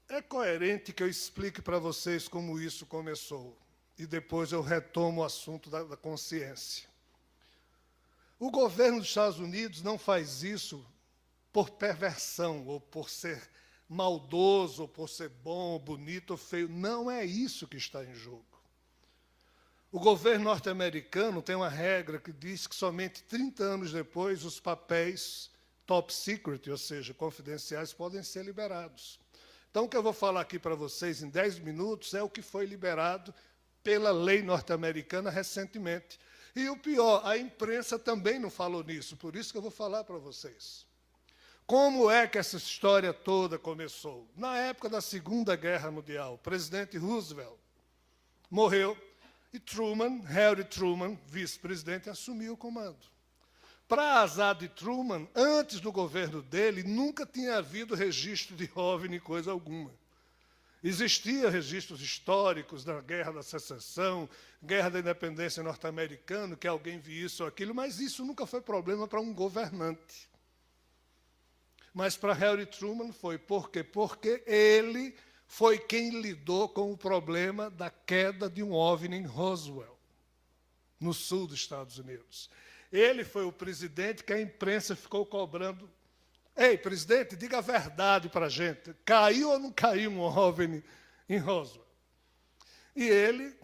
É coerente que eu explique para vocês como isso começou, e depois eu retomo o assunto da consciência. O governo dos Estados Unidos não faz isso por perversão, ou por ser maldoso, ou por ser bom, bonito ou feio. Não é isso que está em jogo. O governo norte-americano tem uma regra que diz que somente 30 anos depois os papéis top secret, ou seja, confidenciais, podem ser liberados. Então, o que eu vou falar aqui para vocês em 10 minutos é o que foi liberado pela lei norte-americana recentemente. E o pior, a imprensa também não falou nisso, por isso que eu vou falar para vocês. Como é que essa história toda começou? Na época da Segunda Guerra Mundial, o presidente Roosevelt morreu e Harry Truman, vice-presidente, assumiu o comando. Para azar de Truman, antes do governo dele, nunca tinha havido registro de OVNI, coisa alguma. Existiam registros históricos da Guerra da Secessão, Guerra da Independência norte-americana, que alguém viu isso ou aquilo, mas isso nunca foi problema para um governante. Mas para Harry Truman foi. Por quê? Porque ele foi quem lidou com o problema da queda de um OVNI em Roswell, no sul dos Estados Unidos. Ele foi o presidente que a imprensa ficou cobrando. Ei, presidente, diga a verdade para a gente. Caiu ou não caiu um OVNI em Roswell? E ele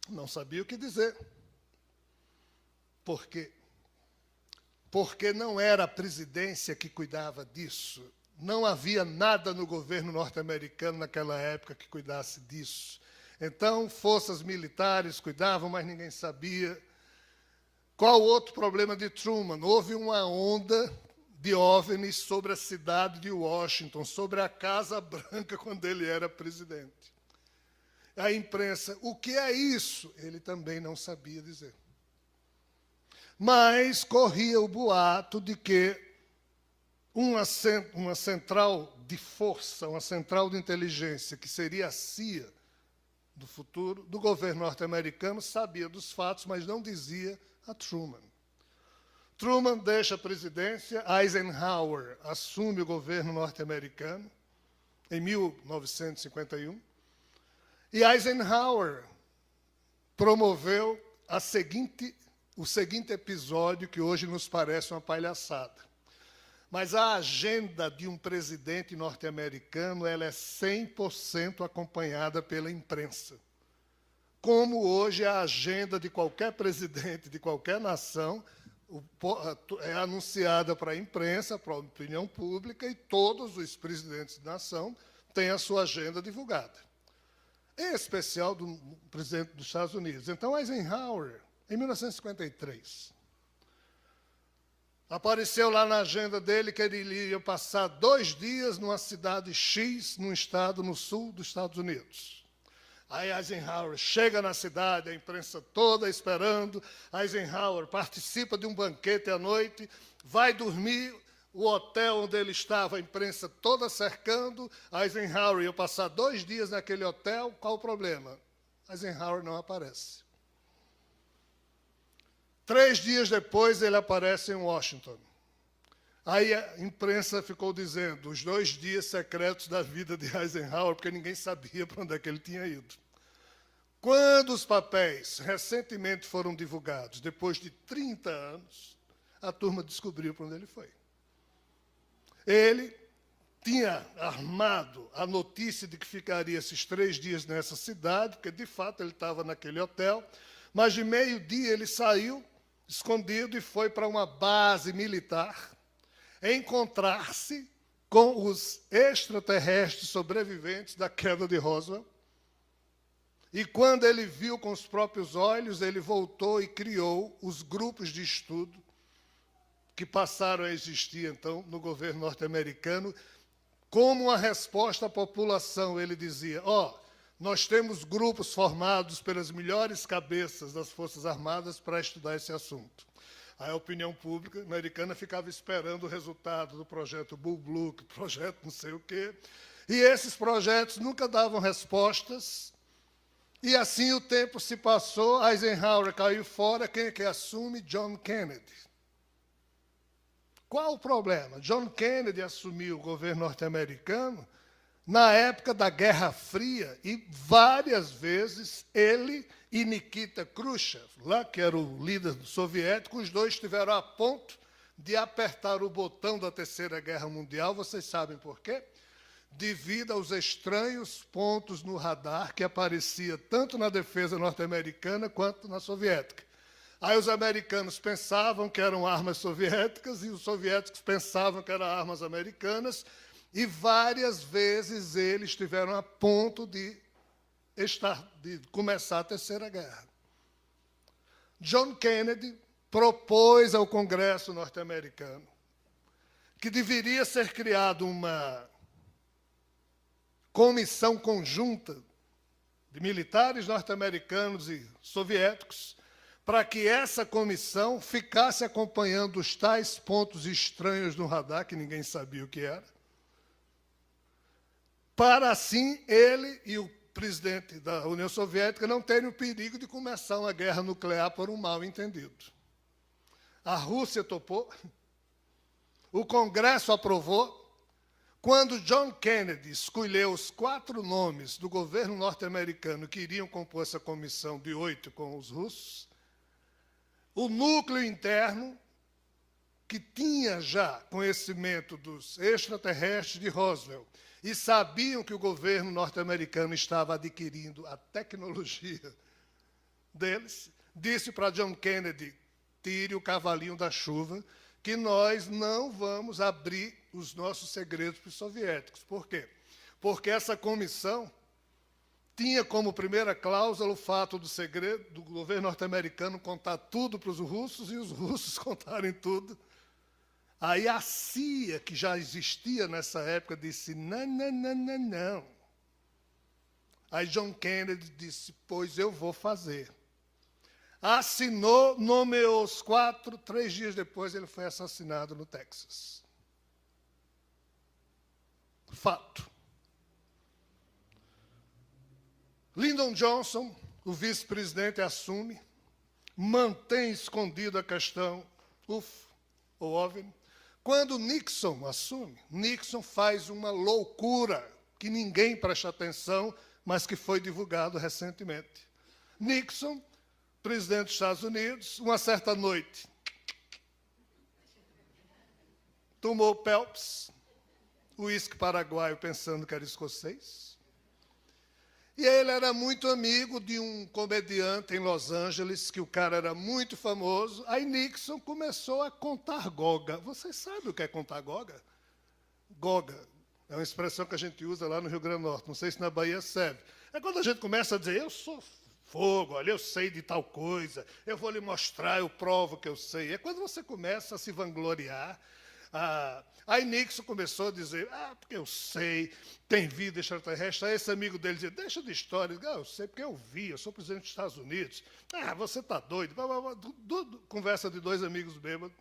não sabia o que dizer. Por quê? Porque não era a presidência que cuidava disso. Não havia nada no governo norte-americano naquela época que cuidasse disso. Então, forças militares cuidavam, mas ninguém sabia. Qual o outro problema de Truman? Houve uma onda de OVNIs sobre a cidade de Washington, sobre a Casa Branca, quando ele era presidente. A imprensa, o que é isso? Ele também não sabia dizer. Mas corria o boato de que uma central de força, uma central de inteligência, que seria a CIA do futuro, do governo norte-americano, sabia dos fatos, mas não dizia a Truman. Truman deixa a presidência, Eisenhower assume o governo norte-americano em 1951, e Eisenhower promoveu o seguinte episódio que hoje nos parece uma palhaçada. Mas a agenda de um presidente norte-americano ela é 100% acompanhada pela imprensa. Como hoje a agenda de qualquer presidente de qualquer nação é anunciada para a imprensa, para a opinião pública, e todos os presidentes de nação têm a sua agenda divulgada. Em especial do presidente dos Estados Unidos. Então, Eisenhower, em 1953, apareceu lá na agenda dele que ele ia passar 2 dias numa cidade X, num estado no sul dos Estados Unidos. Aí Eisenhower chega na cidade, a imprensa toda esperando. Eisenhower participa de um banquete à noite, vai dormir, o hotel onde ele estava, a imprensa toda cercando. Eisenhower ia passar 2 dias naquele hotel, qual o problema? Eisenhower não aparece. 3 dias depois, ele aparece em Washington. Aí a imprensa ficou dizendo os 2 dias secretos da vida de Eisenhower, porque ninguém sabia para onde é que ele tinha ido. Quando os papéis recentemente foram divulgados, depois de 30 anos, a turma descobriu para onde ele foi. Ele tinha armado a notícia de que ficaria esses 3 dias nessa cidade, porque, de fato, ele estava naquele hotel, mas de meio-dia ele saiu, escondido, e foi para uma base militar encontrar-se com os extraterrestres sobreviventes da queda de Roswell. E quando ele viu com os próprios olhos, ele voltou e criou os grupos de estudo que passaram a existir, então, no governo norte-americano, como uma resposta à população. Ele dizia, nós temos grupos formados pelas melhores cabeças das Forças Armadas para estudar esse assunto. Aí a opinião pública americana ficava esperando o resultado do projeto Blue Book, projeto não sei o quê. E esses projetos nunca davam respostas. E assim o tempo se passou, Eisenhower caiu fora, quem é que assume? John Kennedy. Qual o problema? John Kennedy assumiu o governo norte-americano na época da Guerra Fria, e várias vezes ele e Nikita Khrushchev, lá, que era o líder soviético, os dois estiveram a ponto de apertar o botão da Terceira Guerra Mundial. Vocês sabem por quê? Devido aos estranhos pontos no radar que aparecia tanto na defesa norte-americana quanto na soviética. Aí os americanos pensavam que eram armas soviéticas e os soviéticos pensavam que eram armas americanas, e várias vezes eles estiveram a ponto de começar a Terceira Guerra. John Kennedy propôs ao Congresso norte-americano que deveria ser criada uma comissão conjunta de militares norte-americanos e soviéticos, para que essa comissão ficasse acompanhando os tais pontos estranhos no radar, que ninguém sabia o que era, para assim ele e o presidente da União Soviética não terem o perigo de começar uma guerra nuclear por um mal-entendido. A Rússia topou, o Congresso aprovou. Quando John Kennedy escolheu os 4 nomes do governo norte-americano que iriam compor essa comissão de 8 com os russos, o núcleo interno, que tinha já conhecimento dos extraterrestres de Roswell e sabiam que o governo norte-americano estava adquirindo a tecnologia deles, disse para John Kennedy: tire o cavalinho da chuva, que nós não vamos abrir os nossos segredos para os soviéticos. Por quê? Porque essa comissão tinha como primeira cláusula o fato do segredo do governo norte-americano contar tudo para os russos e os russos contarem tudo. Aí a CIA, que já existia nessa época, disse: não, não, não, não, não. Aí John Kennedy disse: pois eu vou fazer. Assinou, nomeou os 4, 3 dias depois ele foi assassinado no Texas. Fato. Lyndon Johnson, o vice-presidente, assume, mantém escondida a questão UFO ou OVNI. Quando Nixon assume, Nixon faz uma loucura que ninguém presta atenção, mas que foi divulgado recentemente. Nixon, presidente dos Estados Unidos, uma certa noite, tomou Phelps, uísque paraguaio, pensando que era escocês. E ele era muito amigo de um comediante em Los Angeles, que o cara era muito famoso. Aí Nixon começou a contar goga. Vocês sabem o que é contar goga? Goga é uma expressão que a gente usa lá no Rio Grande do Norte. Não sei se na Bahia serve. É quando a gente começa a dizer: eu sou fogo, olha, eu sei de tal coisa, eu vou lhe mostrar, eu provo que eu sei. É quando você começa a se vangloriar. Aí Nixon começou a dizer: porque eu sei, tem vida extraterrestre. Aí esse amigo dele dizia: deixa de história. Eu sei porque eu vi, eu sou presidente dos Estados Unidos. Você está doido. Conversa de 2 amigos bêbados.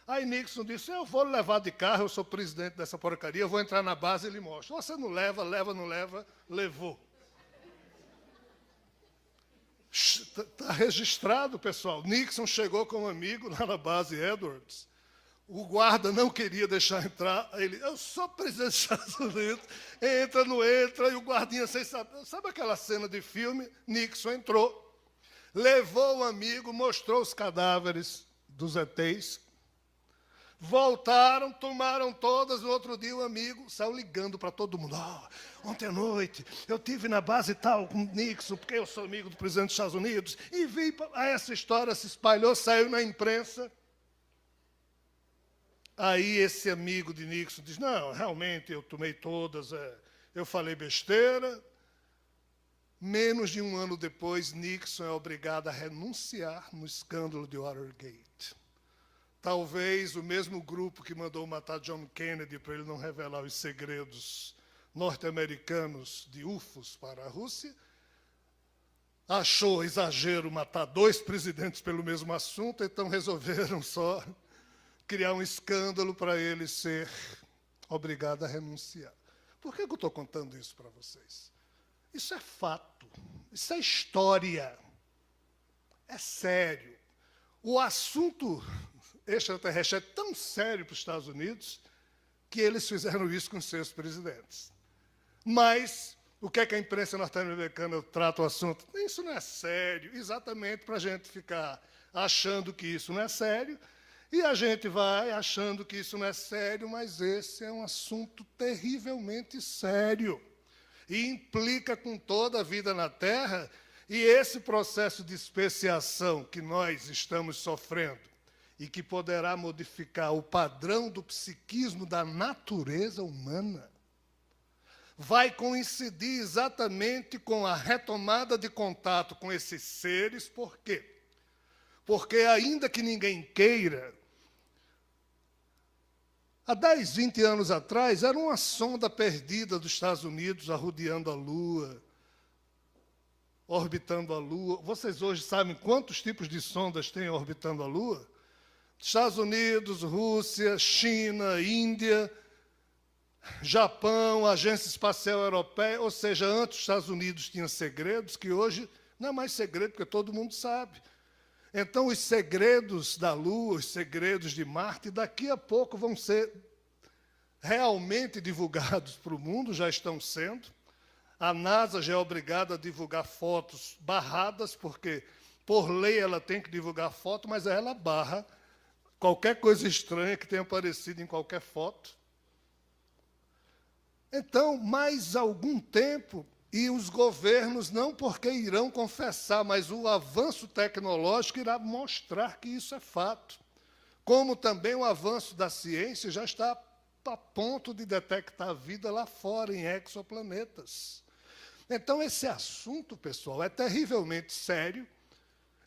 Aí Nixon disse: eu vou levar de carro, eu sou presidente dessa porcaria, eu vou entrar na base e lhe mostro. Você não leva, não leva, levou. Está registrado, pessoal. Nixon chegou com um amigo lá na base Edwards. O guarda não queria deixar entrar. Ele: eu sou presidente dos Estados Unidos. Entra, não entra. E o guardinha, sem saber. Sabe aquela cena de filme? Nixon entrou, levou o amigo, mostrou os cadáveres dos ETs. Voltaram, tomaram todas. No outro dia, o amigo saiu ligando para todo mundo: ontem à noite eu estive na base tal com Nixon, porque eu sou amigo do presidente dos Estados Unidos, e vi. Essa história se espalhou, saiu na imprensa. Aí esse amigo de Nixon diz: não, realmente eu tomei todas, eu falei besteira. Menos de um ano depois, Nixon é obrigado a renunciar no escândalo de Watergate. Talvez o mesmo grupo que mandou matar John Kennedy para ele não revelar os segredos norte-americanos de UFOs para a Rússia, achou exagero matar 2 presidentes pelo mesmo assunto, então resolveram só criar um escândalo para ele ser obrigado a renunciar. Por que eu estou contando isso para vocês? Isso é fato, isso é história, é sério. O assunto extraterrestre é tão sério para os Estados Unidos que eles fizeram isso com seus presidentes. Mas o que é que a imprensa norte-americana trata o assunto? Isso não é sério, exatamente para a gente ficar achando que isso não é sério, e a gente vai achando que isso não é sério, mas esse é um assunto terrivelmente sério, e implica com toda a vida na Terra, e esse processo de especiação que nós estamos sofrendo, e que poderá modificar o padrão do psiquismo da natureza humana, vai coincidir exatamente com a retomada de contato com esses seres. Por quê? Porque, ainda que ninguém queira, há 10, 20 anos atrás, era uma sonda perdida dos Estados Unidos arrodeando a Lua, orbitando a Lua. Vocês hoje sabem quantos tipos de sondas tem orbitando a Lua? Estados Unidos, Rússia, China, Índia, Japão, Agência Espacial Europeia, ou seja, antes os Estados Unidos tinham segredos, que hoje não é mais segredo, porque todo mundo sabe. Então, os segredos da Lua, os segredos de Marte, daqui a pouco vão ser realmente divulgados para o mundo, já estão sendo. A NASA já é obrigada a divulgar fotos barradas, porque, por lei, ela tem que divulgar foto, mas ela barra qualquer coisa estranha que tenha aparecido em qualquer foto. Então, mais algum tempo, e os governos, não porque irão confessar, mas o avanço tecnológico irá mostrar que isso é fato. Como também o avanço da ciência já está a ponto de detectar vida lá fora, em exoplanetas. Então, esse assunto, pessoal, é terrivelmente sério,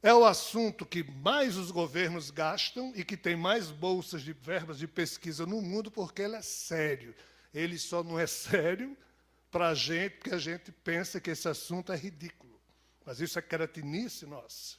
é o assunto que mais os governos gastam e que tem mais bolsas de verbas de pesquisa no mundo, porque ele é sério. Ele só não é sério para a gente, porque a gente pensa que esse assunto é ridículo. Mas isso é cretinice nossa.